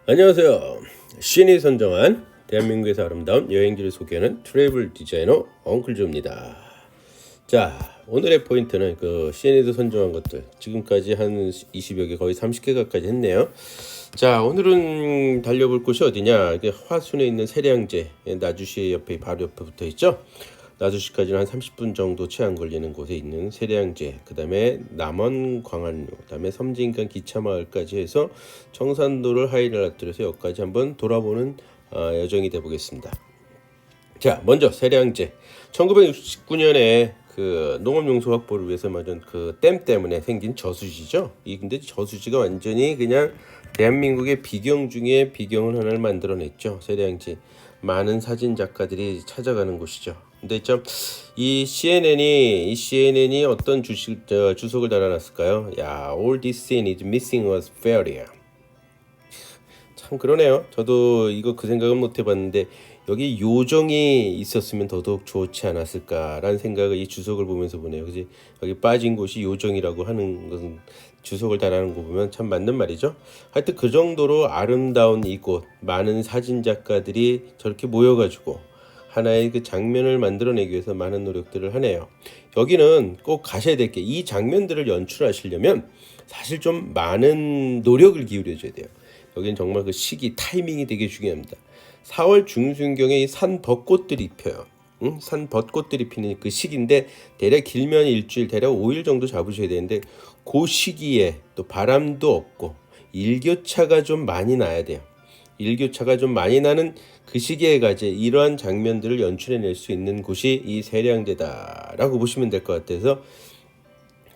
안녕하세요. 신이 선정한 대한민국에서 아름다운 여행지를 소개하는 트래블 디자이너 엉클조입니다. 자, 오늘의 포인트는 그 CN에서 선정한 것들 지금까지 한 20여 개 거의 30개 가까이 했네요. 자, 오늘은 달려볼 곳이 어디냐? 화순에 있는 세량제, 나주시 옆에 바로 옆에 붙어 있죠. 나주시까지는 한 30분 정도 채 안 걸리는 곳에 있는 세량제, 그 다음에 남원 광안루, 그 다음에 섬진강 기차마을까지 해서 청산도를 하이라이트해서 여기까지 한번 돌아보는 여정이 되보겠습니다. 자, 먼저 세량제. 1969년에 그 농업용수 확보를 위해서 만든 그 댐 때문에 생긴 저수지죠. 근데 저수지가 완전히 그냥 대한민국의 비경 중에 비경을 하나를 만들어냈죠. 세량제. 많은 사진 작가들이 찾아가는 곳이죠. 근데 이 CNN이 어떤 주석을 달아놨을까요? 야, all this scene is missing was failure. 참 그러네요. 저도 이거 그 생각은 못 해봤는데 여기 요정이 있었으면 더더욱 좋지 않았을까라는 생각을 이 주석을 보면서 보네요. 그지? 여기 빠진 곳이 요정이라고 하는 것은 주석을 달아는 거 보면 참 맞는 말이죠. 하여튼 그 정도로 아름다운 이곳, 많은 사진 작가들이 저렇게 모여가지고 하나의 그 장면을 만들어내기 위해서 많은 노력들을 하네요. 여기는 꼭 가셔야 될 게 이 장면들을 연출하시려면 사실 좀 많은 노력을 기울여줘야 돼요. 여기는 정말 그 시기, 타이밍이 되게 중요합니다. 4월 중순경에 이 산 벚꽃들이 펴요. 산 벚꽃들이 피는 그 시기인데 대략 길면 일주일, 대략 5일 정도 잡으셔야 되는데 그 시기에 또 바람도 없고 일교차가 좀 많이 나야 돼요. 일교차가 좀 많이 나는 그 시기에 가지 이러한 장면들을 연출해낼 수 있는 곳이 이 세량제다라고 보시면 될 것 같아서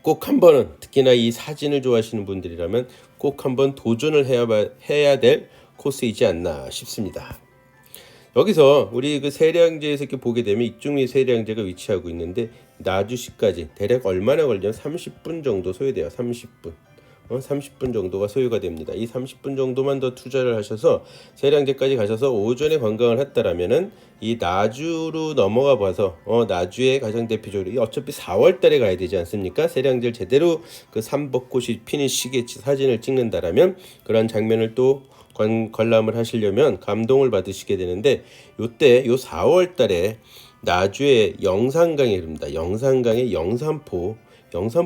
꼭 한 번은, 특히나 이 사진을 좋아하시는 분들이라면 꼭 한번 도전을 해야 될 코스이지 않나 싶습니다. 여기서 우리 그 세량제에서 이렇게 보게 되면 이중리 세량제가 위치하고 있는데 나주시까지 대략 얼마나 걸리면 30분 정도 소요돼요. 30분 정도가 소요가 됩니다. 이 30분 정도만 더 투자를 하셔서 세량제까지 가셔서 오전에 관광을 했다라면은 이 나주로 넘어가 봐서 나주에 가장 대표적으로 어차피 4월 달에 가야 되지 않습니까? 세량제를 제대로 그 삼벚꽃이 피는 시기에 사진을 찍는다라면 그런 장면을 또 관람을 하시려면 감동을 받으시게 되는데 요때 요 4월 달에 나주의 영산강이 흐릅니다. 영산강의 영산포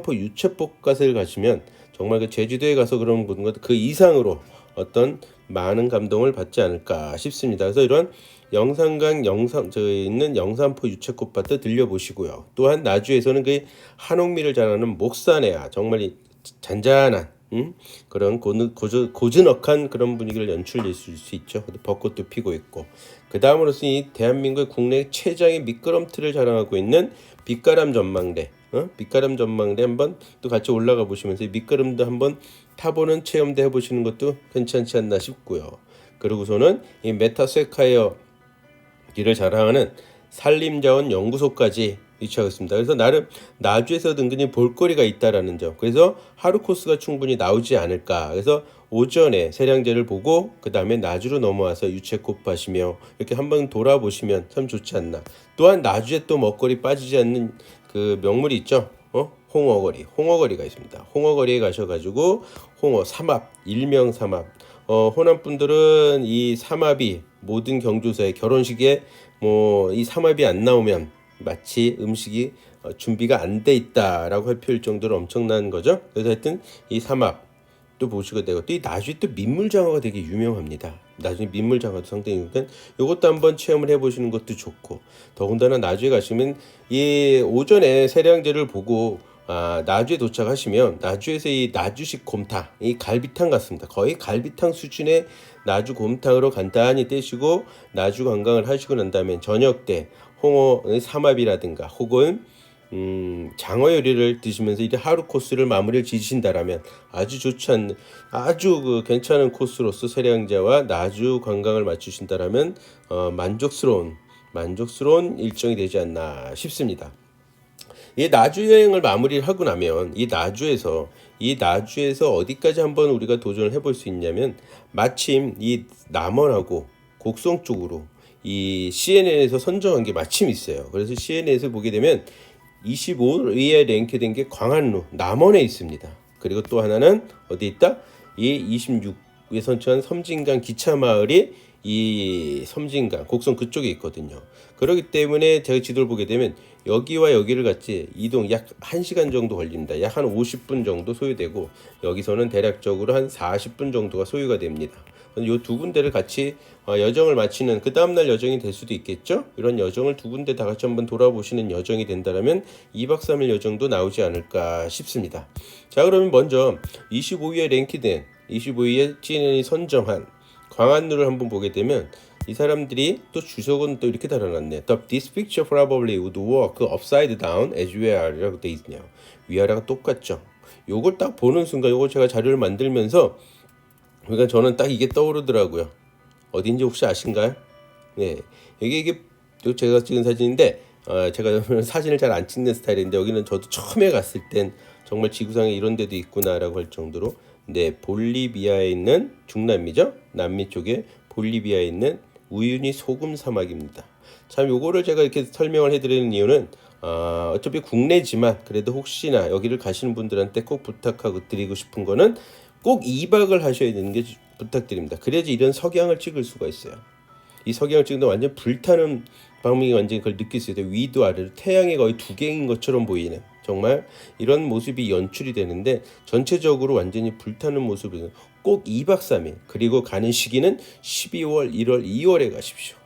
유채꽃밭을 가시면 정말 그 제주도에 가서 그런 분과 그 이상으로 어떤 많은 감동을 받지 않을까 싶습니다. 그래서 이런 영산강 있는 영산포 유채꽃밭도 들려보시고요. 또한 나주에서는 그 한옥미를 자라는 목산회야 정말 잔잔한 그런 고즈넉한 그런 분위기를 연출할 수 있죠. 벚꽃도 피고 있고 그 다음으로서 이 대한민국 국내 최장의 미끄럼틀을 자랑하고 있는 빛가람 전망대 빛가람 전망대 한번 또 같이 올라가 보시면서 미끄럼도 한번 타보는 체험도 해보시는 것도 괜찮지 않나 싶고요. 그리고서는 이 메타세카이어 길을 자랑하는 산림자원 연구소까지 위치하고 있습니다. 그래서 나름 나주에서 은근히 볼거리가 있다라는 점. 그래서 하루 코스가 충분히 나오지 않을까. 그래서 오전에 세량제를 보고 그 다음에 나주로 넘어와서 유채꽃 밭이며 이렇게 한번 돌아보시면 참 좋지 않나. 또한 나주에 또 먹거리 빠지지 않는 그 명물이 있죠. 홍어거리가 있습니다. 홍어거리에 가셔가지고 홍어 삼합, 일명 삼합. 호남 분들은 이 삼합이 모든 경조사의 결혼식에 이 삼합이 안 나오면 마치 음식이 준비가 안 돼 있다라고 할 표일 정도로 엄청난 거죠. 그래서 하여튼 이 삼합 또 보시게 되고 또 이 나주에 또 민물장어가 되게 유명합니다. 나중에 민물장어도 상당히 유명한 이것도 한번 체험을 해보시는 것도 좋고 더군다나 나주에 가시면 이 오전에 세량제를 보고 나주에 도착하시면 나주에서 이 나주식 곰탕, 이 갈비탕 같습니다. 거의 갈비탕 수준의 나주 곰탕으로 간단히 떼시고 나주 관광을 하시고 난 다음에 저녁 때 홍어 삼합이라든가 혹은 장어 요리를 드시면서 이제 하루 코스를 마무리를 지으신다라면 아주 좋지 않는 아주 그 괜찮은 코스로서 세량제와 나주 관광을 마치신다라면 만족스러운 일정이 되지 않나 싶습니다. 이 나주 여행을 마무리를 하고 나면 이 나주에서 어디까지 한번 우리가 도전을 해볼 수 있냐면 마침 이 남원하고 곡성 쪽으로 이 CNN에서 선정한 게 마침 있어요. 그래서 CNN에서 보게 되면 25위에 랭크된 게 광안루 남원에 있습니다. 그리고 또 하나는 어디 있다? 이 26 선정한 섬진강 기차 마을이 이 섬진강 곡성 그쪽에 있거든요. 그렇기 때문에 제가 지도를 보게 되면 여기와 여기를 같이 이동 약 1시간 정도 걸립니다. 약 한 50분 정도 소요되고 여기서는 대략적으로 한 40분 정도가 소요가 됩니다. 이 두 군데를 같이 여정을 마치는 그 다음날 여정이 될 수도 있겠죠. 이런 여정을 두 군데 다 같이 한번 돌아보시는 여정이 된다면 2박 3일 여정도 나오지 않을까 싶습니다. 자, 그러면 먼저 25위에 랭키된 25위에 CNN이 선정한 광안루를 한번 보게 되면 이 사람들이 또 주석은 또 이렇게 달아놨네. This picture probably would work upside down as weare라고 돼 있네요. 위아래가 똑같죠. 요걸 딱 보는 순간 요걸 제가 자료를 만들면서 그러니까 저는 딱 이게 떠오르더라고요. 어딘지 혹시 아신가요? 네, 이게 제가 찍은 사진인데 제가 사진을 잘 안 찍는 스타일인데 여기는 저도 처음에 갔을 땐 정말 지구상에 이런 데도 있구나라고 할 정도로 네, 볼리비아에 있는 중남미죠. 남미 쪽에 볼리비아에 있는 우유니 소금 사막입니다. 참 요거를 제가 이렇게 설명을 해드리는 이유는 어차피 국내지만 그래도 혹시나 여기를 가시는 분들한테 꼭 부탁하고 드리고 싶은 거는 꼭 2박을 하셔야 되는 게 부탁드립니다. 그래야지 이런 석양을 찍을 수가 있어요. 이 석양을 찍는데 완전 불타는 방명이 완전히 그걸 느낄 수 있어요. 위도 아래로 태양이 거의 두 개인 것처럼 보이는 정말 이런 모습이 연출이 되는데 전체적으로 완전히 불타는 모습을 꼭 2박 3일 그리고 가는 시기는 12월, 1월, 2월에 가십시오.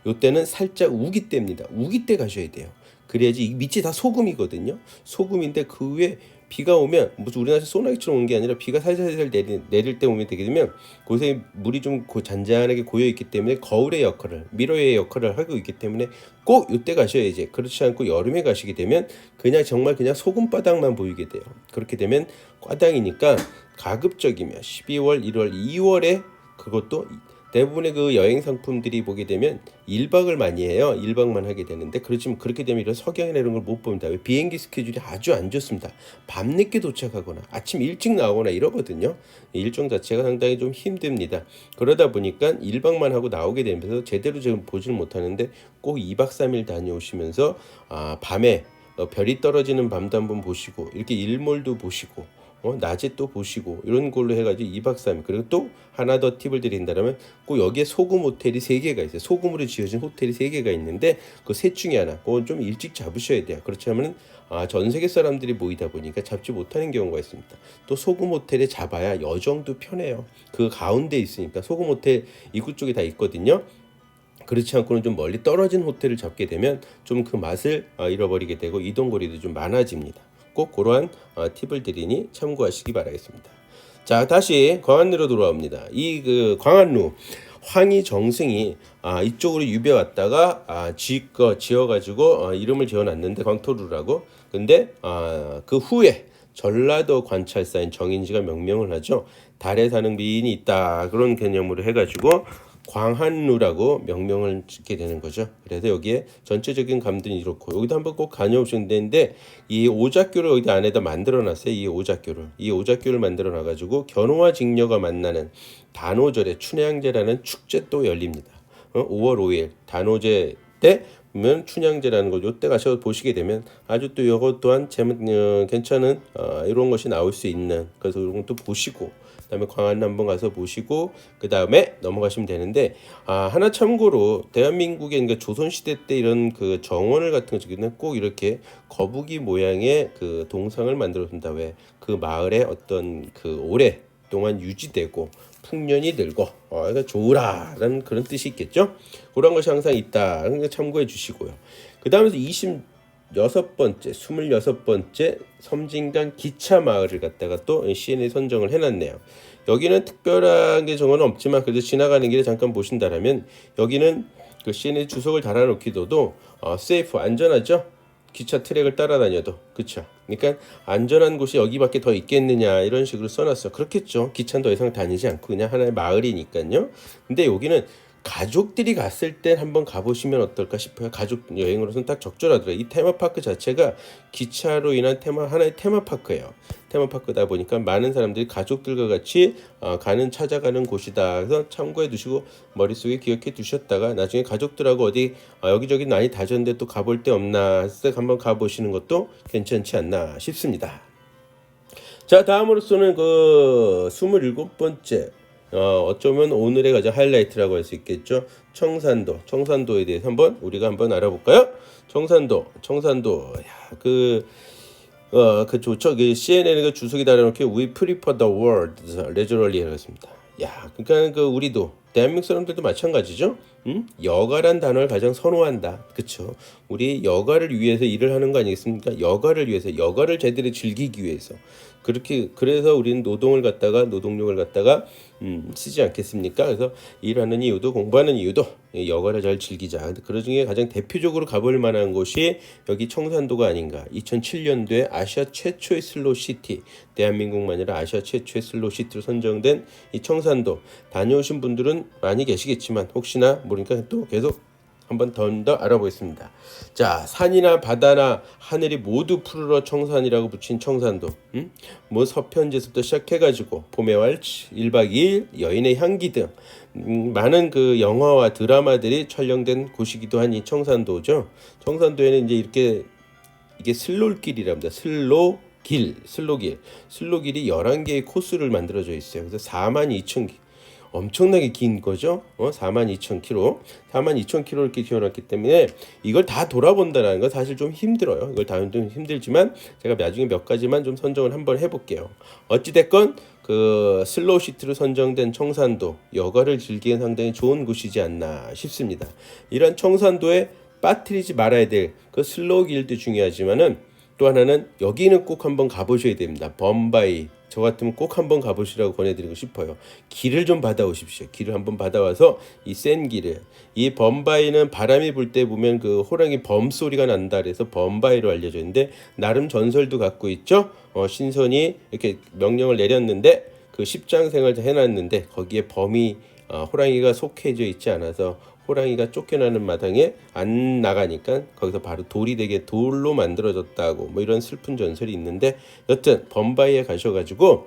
요때는 살짝 우기 때입니다. 우기 때 가셔야 돼요. 그래야지 이 밑이 다 소금이거든요. 소금인데 그 위에 비가 오면 무슨 우리나라 소나기처럼 오는 게 아니라 비가 살살살 내릴 때 오면 되게 되면 곳에 물이 좀 잔잔하게 고여 있기 때문에 거울의 역할을 미러의 역할을 하고 있기 때문에 꼭 이때 가셔야지. 그렇지 않고 여름에 가시게 되면 그냥 정말 그냥 소금바닥만 보이게 돼요. 그렇게 되면 과당이니까 가급적이면 12월, 1월, 2월에 그것도 대부분의 그 여행 상품들이 보게 되면 1박을 많이 해요. 1박만 하게 되는데 그렇지만 그렇게 되면 이런 석양이나 이런 걸 못 봅니다. 비행기 스케줄이 아주 안 좋습니다. 밤늦게 도착하거나 아침 일찍 나오거나 이러거든요. 일정 자체가 상당히 좀 힘듭니다. 그러다 보니까 1박만 하고 나오게 되면서 제대로 지금 보지를 못하는데 꼭 2박 3일 다녀오시면서 밤에 별이 떨어지는 밤도 한번 보시고 이렇게 일몰도 보시고 낮에 또 보시고 이런 걸로 해가지고 2박 3일 그리고 또 하나 더 팁을 드린다면 꼭 여기에 소금 호텔이 3개가 있어요. 소금으로 지어진 호텔이 3개가 있는데 그 셋 중에 하나 그건 좀 일찍 잡으셔야 돼요. 그렇지 않으면 전 세계 사람들이 모이다 보니까 잡지 못하는 경우가 있습니다. 또 소금 호텔에 잡아야 여정도 편해요. 그 가운데 있으니까 소금 호텔 입구 쪽에 다 있거든요. 그렇지 않고는 좀 멀리 떨어진 호텔을 잡게 되면 좀 그 맛을 잃어버리게 되고 이동거리도 좀 많아집니다. 꼭 그러한 팁을 드리니 참고하시기 바라겠습니다. 자, 다시 광안루로 돌아옵니다. 이 그 광안루 황희정승이 이쪽으로 유배 왔다가 지어가지고 이름을 지어놨는데 광토루라고. 근데 그 후에 전라도 관찰사인 정인지가 명명을 하죠. 달에 사는 미인이 있다 그런 개념으로 해가지고 광안루라고 명명을 짓게 되는 거죠. 그래서 여기에 전체적인 감독이 이렇고 여기도 한번 꼭 다녀오시면 되는데 이 오작교를 여기 안에다 만들어놨어요. 이 오작교를 만들어놔가지고 견호와 직녀가 만나는 단오절에 춘향제라는 축제 또 열립니다. 5월 5일 단오제 때 보면 춘향제라는 거 요때 가서 보시게 되면 아주 또 이것 또한 괜찮은 이런 것이 나올 수 있는 그래서 이런 것도 보시고 그다음에 광안루 한번 가서 보시고 그다음에 넘어가시면 되는데 하나 참고로 대한민국에 그러니까 조선시대 때 이런 그 정원을 같은 거 지금 꼭 이렇게 거북이 모양의 그 동상을 만들어 둔다. 왜 그 마을의 어떤 그 오랫동안 유지되고 풍년이 들고 그러니까 좋으라라는 그런 뜻이 있겠죠. 그런 것이 항상 있다. 그러니까 참고해 주시고요. 그다음에 26번째 섬진강 기차 마을을 갖다가 또 CNN이 선정을 해놨네요. 여기는 특별한 게 정은 없지만 그래도 지나가는 길에 잠깐 보신다라면 여기는 그 CNN이 주석을 달아놓기도 세이프 안전하죠. 기차 트랙을 따라다녀도 그쵸. 그러니까 안전한 곳이 여기밖에 더 있겠느냐 이런 식으로 써놨어. 그렇겠죠. 기차는 더 이상 다니지 않고 그냥 하나의 마을이니까요. 근데 여기는 가족들이 갔을 때 한번 가보시면 어떨까 싶어요. 가족 여행으로서는 딱 적절하더라고요. 이 테마파크 자체가 기차로 인한 하나의 테마파크예요. 테마파크다 보니까 많은 사람들이 가족들과 같이 찾아가는 곳이다. 그래서 참고해 두시고 머릿속에 기억해 두셨다가 나중에 가족들하고 어디 여기저기 많이 다녔는데 또 가볼 데 없나 해서 한번 가보시는 것도 괜찮지 않나 싶습니다. 자, 다음으로서는 그 27번째 어쩌면 오늘의 가장 하이라이트라고 할 수 있겠죠. 청산도에 대해서 우리가 한번 알아볼까요? 청산도, 야, 그 좋죠. 그 CNN의 그 주석이 달아놓기 We prefer the word leisurely 했습니다. 야, 그러니까 그 우리도 대한민국 사람들도 마찬가지죠. 여가란 단어를 가장 선호한다. 그렇죠. 우리 여가를 위해서 일을 하는 거 아니겠습니까? 여가를 위해서, 여가를 제대로 즐기기 위해서. 그래서 우리는 노동력을 갖다가 쓰지 않겠습니까? 그래서 일하는 이유도 공부하는 이유도 여가를 잘 즐기자. 그 중에 가장 대표적으로 가볼 만한 곳이 여기 청산도가 아닌가. 2007년도에 아시아 최초의 슬로시티, 대한민국만 아니라 아시아 최초의 슬로시티로 선정된 이 청산도. 다녀오신 분들은 많이 계시겠지만 혹시나 모르니까 또 계속 한번 더 알아보겠습니다. 자, 산이나 바다나 하늘이 모두 푸르러 청산이라고 붙인 청산도. 뭐 서편제서부터 시작해가지고 봄의 왈츠, 1박 2일, 여인의 향기 등 많은 그 영화와 드라마들이 촬영된 곳이기도 한 이 청산도죠. 청산도에는 이제 이게 슬로길이랍니다. 슬로길이 11개의 코스를 만들어져 있어요. 그래서 42,000개. 엄청나게 긴 거죠. 42,000km 이렇게 키워놨기 때문에 이걸 다 돌아본다는 건 사실 좀 힘들어요. 이걸 다 좀 힘들지만 제가 나중에 몇 가지만 좀 선정을 한번 해볼게요. 어찌됐건 그 슬로우시티로 선정된 청산도, 여가를 즐기는 상당히 좋은 곳이지 않나 싶습니다. 이런 청산도에 빠뜨리지 말아야 될 그 슬로우 길도 중요하지만은 또 하나는 여기는 꼭 한번 가보셔야 됩니다. 범바이. 저 같으면 꼭 한번 가보시라고 권해드리고 싶어요. 길을 좀 받아오십시오. 길을 한번 받아와서 이 센 길을, 이 범바이는 바람이 불 때 보면 그 호랑이 범 소리가 난다 그래서 범바이로 알려져 있는데 나름 전설도 갖고 있죠. 신선이 이렇게 명령을 내렸는데 그 십장생을 해놨는데 거기에 범이 호랑이가 속해져 있지 않아서 호랑이가 쫓겨나는 마당에 안 나가니까 거기서 바로 돌이 되게 돌로 만들어졌다고 뭐 이런 슬픈 전설이 있는데, 여튼 범바이에 가셔가지고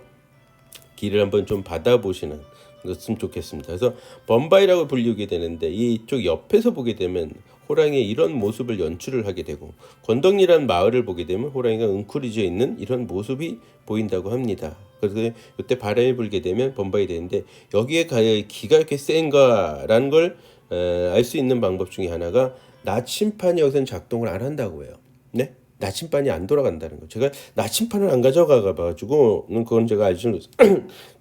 길을 한번 좀 받아보시는 것으면 좋겠습니다. 그래서 범바이라고 불리게 되는데 이쪽 옆에서 보게 되면 호랑이의 이런 모습을 연출을 하게 되고, 건덕리라는 마을을 보게 되면 호랑이가 웅크리져 있는 이런 모습이 보인다고 합니다. 그래서 이때 바람이 불게 되면 범바이 되는데, 여기에 기가 이렇게 센가라는 걸 알 수 있는 방법 중에 하나가 나침판이 여기서는 작동을 안 한다고 해요. 네? 나침판이 안 돌아간다는 거. 제가 나침판을 안 가져가가지고 그건 제가 알지는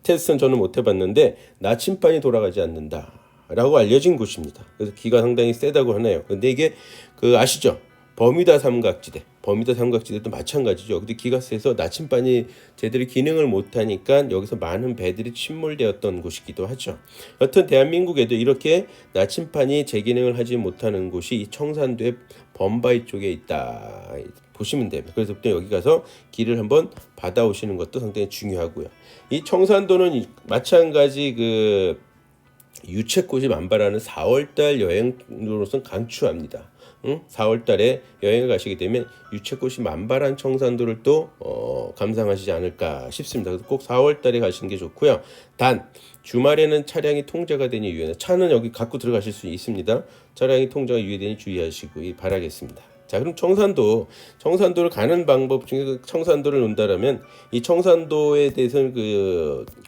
테스트는 저는 못 해봤는데 나침판이 돌아가지 않는다라고 알려진 곳입니다. 그래서 기가 상당히 세다고 하네요. 근데 이게 그 아시죠? 버뮤다 삼각지대도 마찬가지죠. 근데 기가 세서 나침반이 제대로 기능을 못하니까 여기서 많은 배들이 침몰되었던 곳이기도 하죠. 여튼 대한민국에도 이렇게 나침반이 제 기능을 하지 못하는 곳이 이 청산도의 범바이 쪽에 있다 보시면 됩니다. 그래서 여기 가서 길을 한번 받아오시는 것도 상당히 중요하고요. 이 청산도는 마찬가지 그 유채꽃이 만발하는 4월달 여행으로서는 강추합니다. 4월달에 여행을 가시게 되면 유채꽃이 만발한 청산도를 또 감상하시지 않을까 싶습니다. 그래서 꼭 4월달에 가시는 게 좋고요. 단 주말에는 차량이 통제가 되니 유의는, 차는 여기 갖고 들어가실 수 있습니다. 차량이 통제가 유의되니 주의하시기 바라겠습니다. 자, 그럼 청산도를 가는 방법 중에 청산도를 논다라면 이 청산도에 대해서는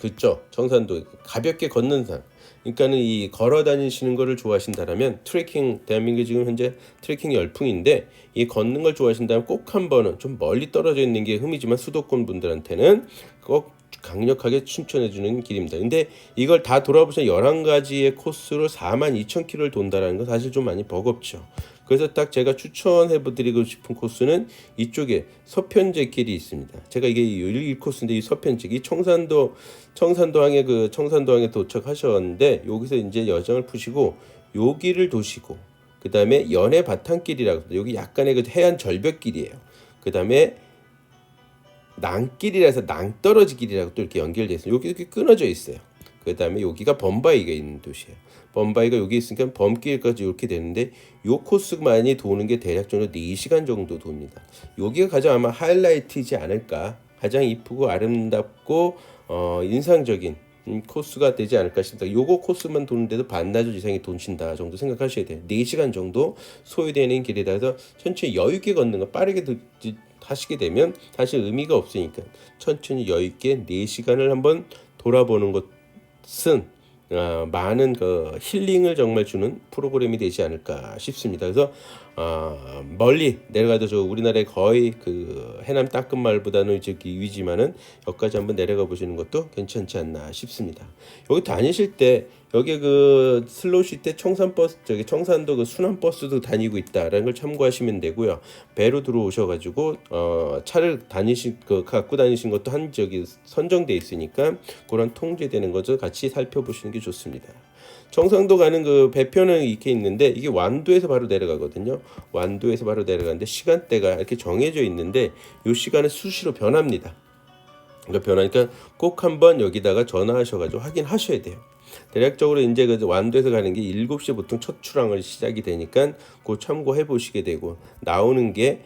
그죠. 청산도 가볍게 걷는 산. 그러니까는 이 걸어 다니시는 거를 좋아하신다라면 트레킹, 대한민국이 지금 현재 트레킹 열풍인데 이 걷는 걸 좋아하신다면 꼭 한 번은, 좀 멀리 떨어져 있는 게 흠이지만 수도권 분들한테는 꼭 강력하게 추천해 주는 길입니다. 근데 이걸 다 돌아보시면 11가지의 코스로 42,000km를 돈다라는 건 사실 좀 많이 버겁죠. 그래서 딱 제가 추천해 드리고 싶은 코스는 이쪽에 서편제 길이 있습니다. 제가 이게 1코스인데 이 서편제, 이 청산도항에 도착하셨는데 여기서 이제 여정을 푸시고 여기를 도시고, 그 다음에 연해 바탕길이라고 합니다. 여기 약간의 그 해안 절벽길이에요. 그 다음에 낭길이라서 낭떠러지 길이라고 또 이렇게 연결되어 있어요. 여기 이렇게 끊어져 있어요. 그 다음에 여기가 범바이가 있는 도시예요. 범바이가 여기 있으니까 범길까지 이렇게 되는데 요 코스만이 도는 게 대략적으로 4시간 정도 돕니다. 여기가 가장 아마 하이라이트이지 않을까, 가장 이쁘고 아름답고 인상적인 코스가 되지 않을까 싶습니다. 요거 코스만 도는데도 반나절 이상이 돈신다 정도 생각하셔야 돼요. 4시간 정도 소요되는 길이다 해서 천천히 여유있게 걷는 거, 빠르게 하시게 되면 사실 의미가 없으니까 천천히 여유있게 4시간을 한번 돌아보는 것 것은 많은 그 힐링을 정말 주는 프로그램이 되지 않을까 싶습니다. 그래서 멀리 내려가도 저 우리나라의 거의 그 해남 따끔마을보다는 저기 위지만은 여기까지 한번 내려가 보시는 것도 괜찮지 않나 싶습니다. 여기 다니실 때 여기 그 슬롯이 때 청산버스 저기 청산도 그 순환버스도 다니고 있다라는 걸 참고하시면 되고요. 배로 들어오셔가지고 차를 갖고 다니신 것도 한 저기 선정돼 있으니까 그런 통제되는 것을 같이 살펴보시는 게 좋습니다. 청산도 가는 그 배표는 이렇게 있는데 이게 완도에서 바로 내려가거든요. 완도에서 바로 내려가는데 시간대가 이렇게 정해져 있는데 이 시간은 수시로 변합니다. 그러니까 변하니까 꼭 한번 여기다가 전화하셔가지고 확인하셔야 돼요. 대략적으로 이제 그 완도에서 가는 게 7시에 보통 첫 출항을 시작이 되니까 그거 참고해 보시게 되고 나오는 게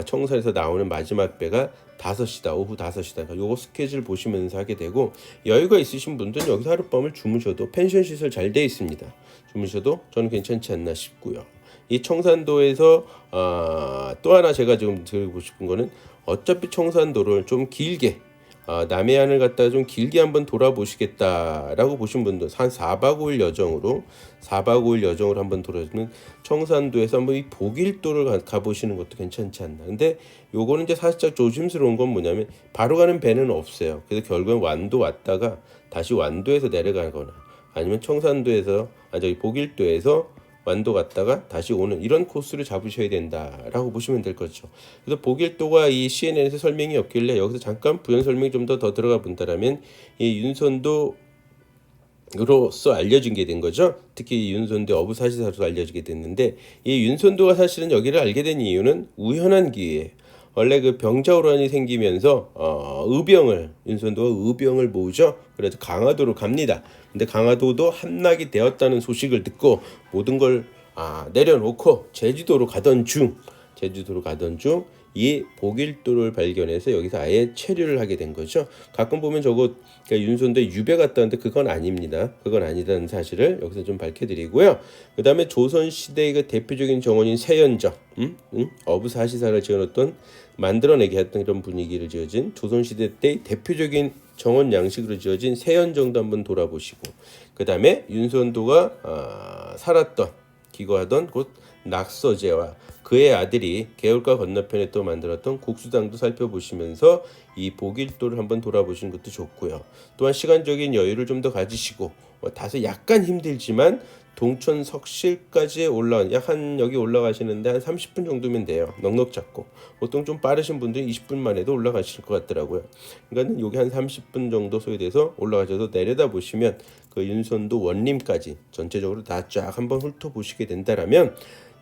청산에서 나오는 마지막 배가 5시다. 오후 5시다. 그러니까 요거 스케줄 보시면서 하게 되고 여유가 있으신 분들은 여기서 하룻밤을 주무셔도 펜션 시설 잘 돼 있습니다. 주무셔도 저는 괜찮지 않나 싶고요. 이 청산도에서 또 하나 제가 지금 드리고 싶은 거는 어차피 청산도를 좀 길게 남해안을 갖다가 좀 길게 한번 돌아보시겠다라고 보신 분들 한 4박 5일 여정으로 4박 5일 여정으로 한번 돌아주는 청산도에서 한번 이 보길도를 가보시는 것도 괜찮지 않나. 근데 요거는 이제 살짝 조심스러운 건 뭐냐면 바로 가는 배는 없어요. 그래서 결국엔 완도 왔다가 다시 완도에서 내려가거나 아니면 청산도에서 저기 보길도에서 완도 갔다가 다시 오는 이런 코스를 잡으셔야 된다라고 보시면 될 거죠. 그래서 보길도가 이 CNN에서 설명이 없길래 여기서 잠깐 부연 설명이 좀 더 들어가 본다라면 이 윤선도로서 알려진 게 된 거죠. 특히 윤선도 어부사시사로 알려지게 됐는데 이 윤선도가 사실은 여기를 알게 된 이유는 우연한 기회에 원래 그 병자호란이 생기면서 윤선도가 의병을 모으죠. 그래서 강화도로 갑니다. 근데 강화도도 함락이 되었다는 소식을 듣고 모든 걸 내려놓고 제주도로 가던 중 이 보길도를 발견해서 여기서 아예 체류를 하게 된 거죠. 가끔 보면 저거 그러니까 윤선도에 유배 갔다는데 그건 아닙니다. 그건 아니라는 사실을 여기서 좀 밝혀드리고요. 그 다음에 조선시대의 그 대표적인 정원인 세연정, 어부사시사를 지어놓던 만들어내게 했던 이런 분위기를 지어진 조선시대 때 대표적인 정원 양식으로 지어진 세연정도 한번 돌아보시고 그 다음에 윤선도가 살았던 기거하던 곳 낙서제와 그의 아들이 개울가 건너편에 또 만들었던 국수당도 살펴보시면서 이 보길도를 한번 돌아보시는 것도 좋고요. 또한 시간적인 여유를 좀 더 가지시고 다소 약간 힘들지만 동천 석실까지 여기 올라가시는데 한 30분 정도면 돼요. 넉넉 잡고 보통 좀 빠르신 분들은 20분만 해도 올라가실 것 같더라고요. 그러니까 여기 한 30분 정도 소요돼서 올라가셔서 내려다 보시면 그 윤선도 원림까지 전체적으로 다 쫙 한번 훑어보시게 된다라면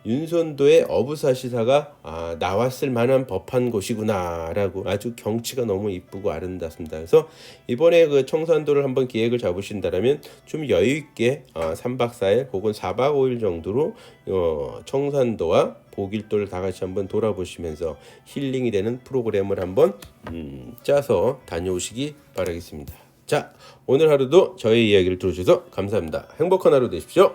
윤선도의 어부사시사가 나왔을 만한 법한 곳이구나라고 아주 경치가 너무 이쁘고 아름답습니다. 그래서 이번에 그 청산도를 한번 기획을 잡으신다면 좀 여유 있게 3박 4일 혹은 4박 5일 정도로 청산도와 보길도를 다 같이 한번 돌아보시면서 힐링이 되는 프로그램을 한번 짜서 다녀오시기 바라겠습니다. 자, 오늘 하루도 저의 이야기를 들어주셔서 감사합니다. 행복한 하루 되십시오.